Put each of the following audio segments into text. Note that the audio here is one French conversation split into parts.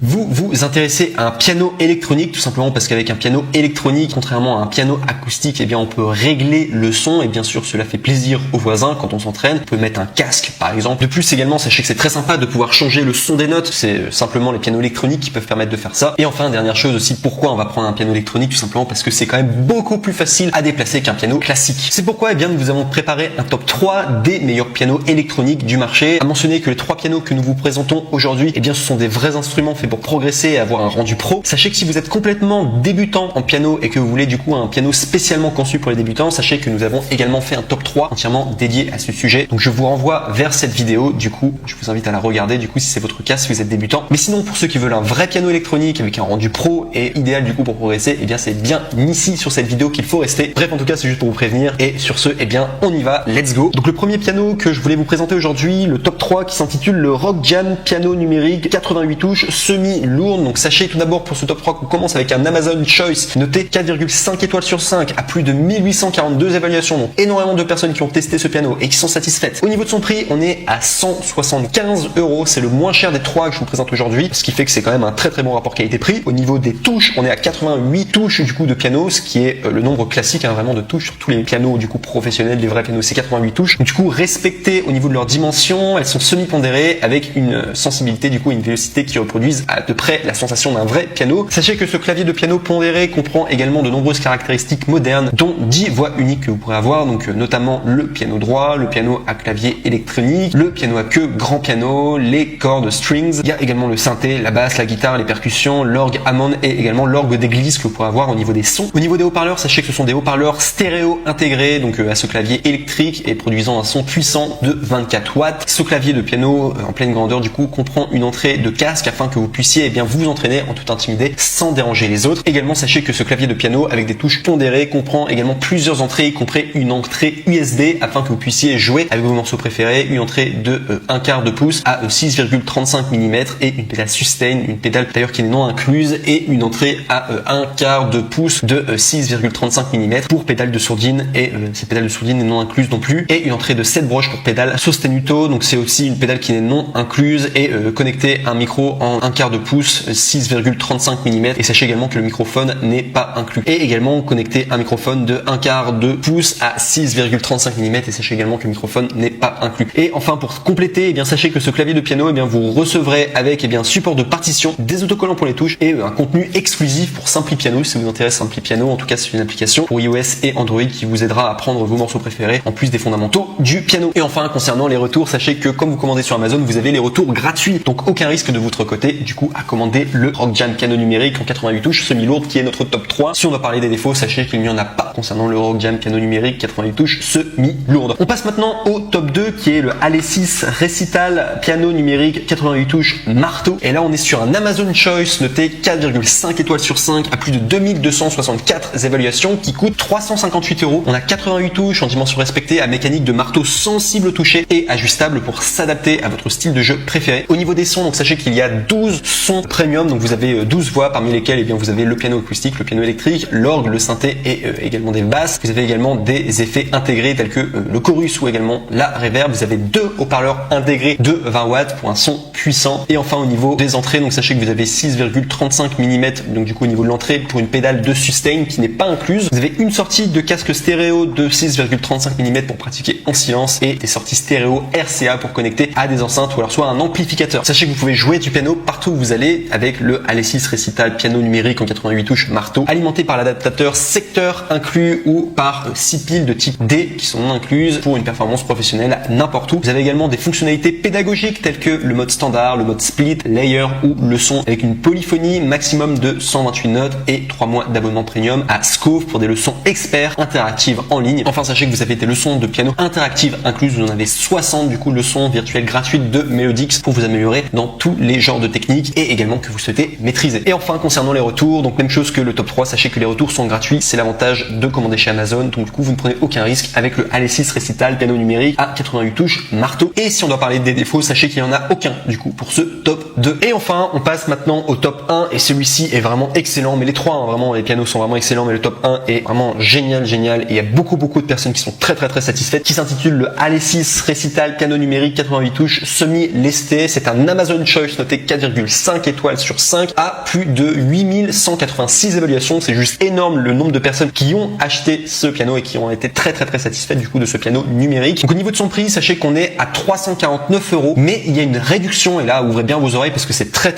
Vous vous intéressez à un piano électronique tout simplement parce qu'avec un piano électronique, contrairement à un piano acoustique, eh bien on peut régler le son et bien sûr cela fait plaisir aux voisins quand on s'entraîne. On peut mettre un casque par exemple. De plus également, sachez que c'est très sympa de pouvoir changer le son des notes. C'est simplement les pianos électroniques qui peuvent permettre de faire ça. Et enfin, dernière chose aussi, pourquoi on va prendre un piano électronique? Tout simplement parce que c'est quand même beaucoup plus facile à déplacer qu'un piano classique. C'est pourquoi eh bien nous avons préparé un top 3 des meilleurs pianos électroniques du marché. À mentionner que les 3 pianos que nous vous présentons aujourd'hui, eh bien ce sont des vrais instruments faits pour progresser et avoir un rendu pro. Sachez que si vous êtes complètement débutant en piano et que vous voulez du coup un piano spécialement conçu pour les débutants, sachez que nous avons également fait un top 3 entièrement dédié à ce sujet. Donc je vous renvoie vers cette vidéo, du coup je vous invite à la regarder du coup si c'est votre cas, si vous êtes débutant. Mais sinon pour ceux qui veulent un vrai piano électronique avec un rendu pro et idéal du coup pour progresser, eh bien c'est bien ici sur cette vidéo qu'il faut rester. Bref, en tout cas c'est juste pour vous prévenir et sur ce, eh bien on y va, let's go. Donc le premier piano que je voulais vous présenter aujourd'hui, le top 3 qui s'intitule le Rock Jam piano numérique 88 touches semi-lourd. Donc sachez tout d'abord pour ce top 3 qu'on commence avec un Amazon Choice noté 4,5 étoiles sur 5 à plus de 1842 évaluations. Donc énormément de personnes qui ont testé ce piano et qui sont satisfaites. Au niveau de son prix, on est à 175 €. C'est le moins cher des 3 que je vous présente aujourd'hui, ce qui fait que c'est quand même un très bon rapport qualité-prix. Au niveau des touches, on est à 88 touches du coup de piano, ce qui est le nombre classique vraiment de touches sur tous les pianos du coup professionnels, les vrais pianos, c'est 88 touches. Donc, du coup respectées au niveau de leur dimension, elles sont semi-pondérées avec une sensibilité du coup, une vélocité qui reproduisent à peu près la sensation d'un vrai piano. Sachez que ce clavier de piano pondéré comprend également de nombreuses caractéristiques modernes, dont 10 voix uniques que vous pourrez avoir, donc notamment le piano droit, le piano à clavier électronique, le piano à queue grand piano, les cordes strings. Il y a également le synthé, la basse, la guitare, les percussions, l'orgue Hammond et également l'orgue d'église que vous pourrez avoir au niveau des sons. Au niveau des haut-parleurs, sachez que ce sont des haut-parleurs stéréo intégrés donc à ce clavier électrique et produisant un son puissant de 24 watts. Ce clavier de piano en pleine grandeur du coup comprend une entrée de casque afin que vous puissiez bien vous entraîner en toute intimité sans déranger les autres. Également sachez que ce clavier de piano avec des touches pondérées comprend également plusieurs entrées, y compris une entrée USB afin que vous puissiez jouer avec vos morceaux préférés, une entrée de 1/4 de pouce à 6,35 mm et une pédale sustain, une pédale d'ailleurs qui n'est non incluse, et une entrée à 1/4 de pouce de 6,35 mm pour pédale de sourdine, et cette pédale de sourdine n'est non incluse non plus, et une entrée de 7 broches pour pédale sostenuto, donc c'est aussi une pédale qui n'est non incluse et connectée à un micro en 1/4 de pouce 6,35 mm, et sachez également que le microphone n'est pas inclus, et également connecté un microphone de 1/4 de pouce à 6,35 mm, et sachez également que le microphone n'est pas inclus. Et enfin pour compléter, eh bien sachez que ce clavier de piano, eh bien vous recevrez avec support de partition, des autocollants pour les touches et un contenu exclusif pour Simply Piano. Si ça vous intéresse Simply Piano, en tout cas c'est une application pour iOS et Android qui vous aidera à apprendre vos morceaux préférés en plus des fondamentaux du piano. Et enfin concernant les retours, sachez que comme vous commandez sur Amazon, vous avez les retours gratuits, donc aucun risque de votre côté du coup à commander le Rock Jam piano numérique en 88 touches semi-lourde qui est notre top 3. Si on doit parler des défauts, sachez qu'il n'y en a pas concernant le Rock Jam piano numérique 88 touches semi-lourde. On passe maintenant au top 2 qui est le Alesis Recital piano numérique 88 touches marteau, et là on est sur un Amazon Choice noté 4,5 étoiles sur 5 à plus de 2264 évaluations qui coûte 358 €. On a 88 touches en dimension respectée à mécanique de marteau sensible au toucher et ajustable pour s'adapter à votre style de jeu préféré. Au niveau des sons, donc sachez qu'il y a 12 sons premium, donc vous avez 12 voix parmi lesquelles eh bien, vous avez le piano acoustique, le piano électrique, l'orgue, le synthé et également des basses. Vous avez également des effets intégrés tels que le chorus ou également la reverb. Vous avez 2 haut-parleurs intégrés de 20 watts pour un son puissant. Et enfin au niveau des entrées, donc sachez que vous avez 6,35 mm, donc du coup au niveau de l'entrée pour une pédale de sustain qui n'est pas incluse. Vous avez une sortie de casque stéréo de 6,35 mm pour pratiquer en silence et des sorties stéréo RCA pour connecter à des enceintes ou alors soit un amplificateur. Sachez que vous pouvez jouer du piano partout où vous allez avec le Alesis Recital piano numérique en 88 touches marteau, alimenté par l'adaptateur secteur inclus ou par 6 piles de type D qui sont non incluses pour une performance professionnelle n'importe où. Vous avez également des fonctionnalités pédagogiques telles que le mode standard, le mode split, layer ou le son avec une polyphonie maximum de 128 notes et 3 mois d'abonnement premium à Scove pour des leçons experts interactives en ligne. Enfin sachez que vous avez des leçons de piano interactives incluses, vous en avez 60 du coup leçons virtuelles gratuites de Melodix pour vous améliorer dans tous les genres de techniques et également que vous souhaitez maîtriser. Et enfin concernant les retours, donc même chose que le top 3, sachez que les retours sont gratuits, c'est l'avantage de commander chez Amazon, donc du coup vous ne prenez aucun risque avec le Alesis Recital piano numérique à 88 touches marteau. Et si on doit parler des défauts, sachez qu'il n'y en a aucun du coup pour ce top 2. Et enfin on passe maintenant au top 1 et celui-ci est vraiment excellent, mais les trois vraiment les pianos sont vraiment excellents, mais le top 1 est vraiment génial et il y a beaucoup de personnes qui sont très satisfaites, qui s'intitule le Alesis Recital piano numérique 88 touches semi lesté. C'est un Amazon Choice noté 4,5 4,5 étoiles sur 5 à plus de 8186 évaluations. C'est juste énorme le nombre de personnes qui ont acheté ce piano et qui ont été très satisfaites du coup de ce piano numérique. Donc au niveau de son prix, sachez qu'on est à 349 €, mais il y a une réduction et là ouvrez bien vos oreilles parce que c'est très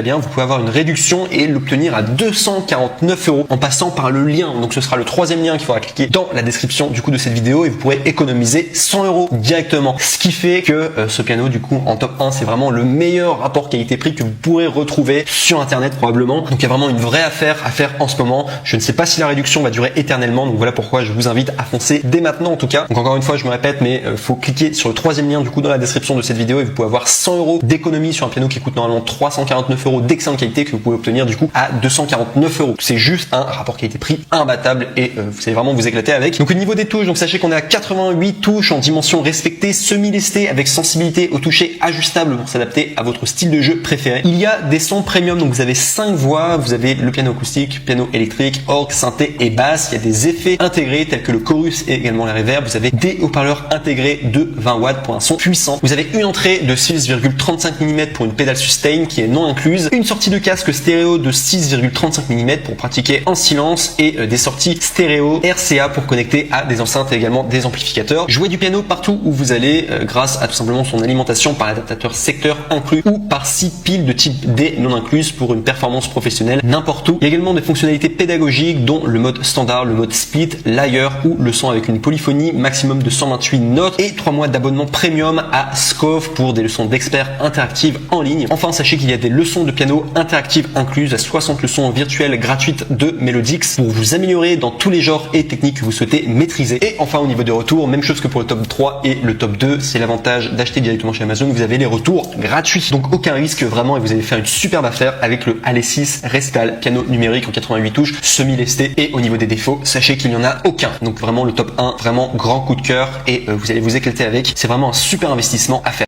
bien. Vous pouvez avoir une réduction et l'obtenir à 249 € en passant par le lien. Donc ce sera le troisième lien qu'il faudra cliquer dans la description du coup de cette vidéo et vous pourrez économiser 100 € directement. Ce qui fait que ce piano du coup en top 1, c'est vraiment le meilleur rapport qualité-prix que vous pourrez retrouver sur internet probablement. Donc il y a vraiment une vraie affaire à faire en ce moment. Je ne sais pas si la réduction va durer éternellement, donc voilà pourquoi je vous invite à foncer dès maintenant en tout cas. Donc encore une fois, je me répète, mais faut cliquer sur le troisième lien du coup dans la description de cette vidéo et vous pouvez avoir 100 € d'économie sur un piano qui coûte normalement 349 € d'excellente qualité que vous pouvez obtenir du coup à 249 €. C'est juste un rapport qualité-prix imbattable et vous allez vraiment vous éclater avec. Donc au niveau des touches, donc sachez qu'on est à 88 touches en dimension respectée, semi-lestée avec sensibilité au toucher ajustable pour s'adapter à votre style de jeu préféré. Il y a des sons premium, donc vous avez 5 voix, vous avez le piano acoustique, piano électrique, orgue, synthé et basse. Il y a des effets intégrés tels que le chorus et également la reverb. Vous avez des haut-parleurs intégrés de 20 watts pour un son puissant. Vous avez une entrée de 6,35 mm pour une pédale sustain qui est non incluse, une sortie de casque stéréo de 6,35 mm pour pratiquer en silence et des sorties stéréo RCA pour connecter à des enceintes et également des amplificateurs. Jouer du piano partout où vous allez grâce à tout simplement son alimentation par l'adaptateur secteur inclus ou par 6 piles de type D non incluses pour une performance professionnelle n'importe où. Il y a également des fonctionnalités pédagogiques dont le mode standard, le mode split, l'ailleurs ou le son avec une polyphonie maximum de 128 notes et 3 mois d'abonnement premium à Scov pour des leçons d'experts interactives en ligne. Enfin, sachez qu'il y a des leçons de piano interactives incluses à 60 leçons virtuelles gratuites de Melodix pour vous améliorer dans tous les genres et techniques que vous souhaitez maîtriser. Et enfin, au niveau des retours, même chose que pour le top 3 et le top 2, c'est l'avantage d'acheter directement chez Amazon. Vous avez les retours gratuits. Donc aucun risque vraiment et vous allez faire une superbe affaire avec le Alesis Rescal piano numérique en 88 touches, semi-lesté. Et au niveau des défauts, sachez qu'il n'y en a aucun. Donc vraiment le top 1, vraiment grand coup de cœur et vous allez vous éclater avec. C'est vraiment un super investissement à faire.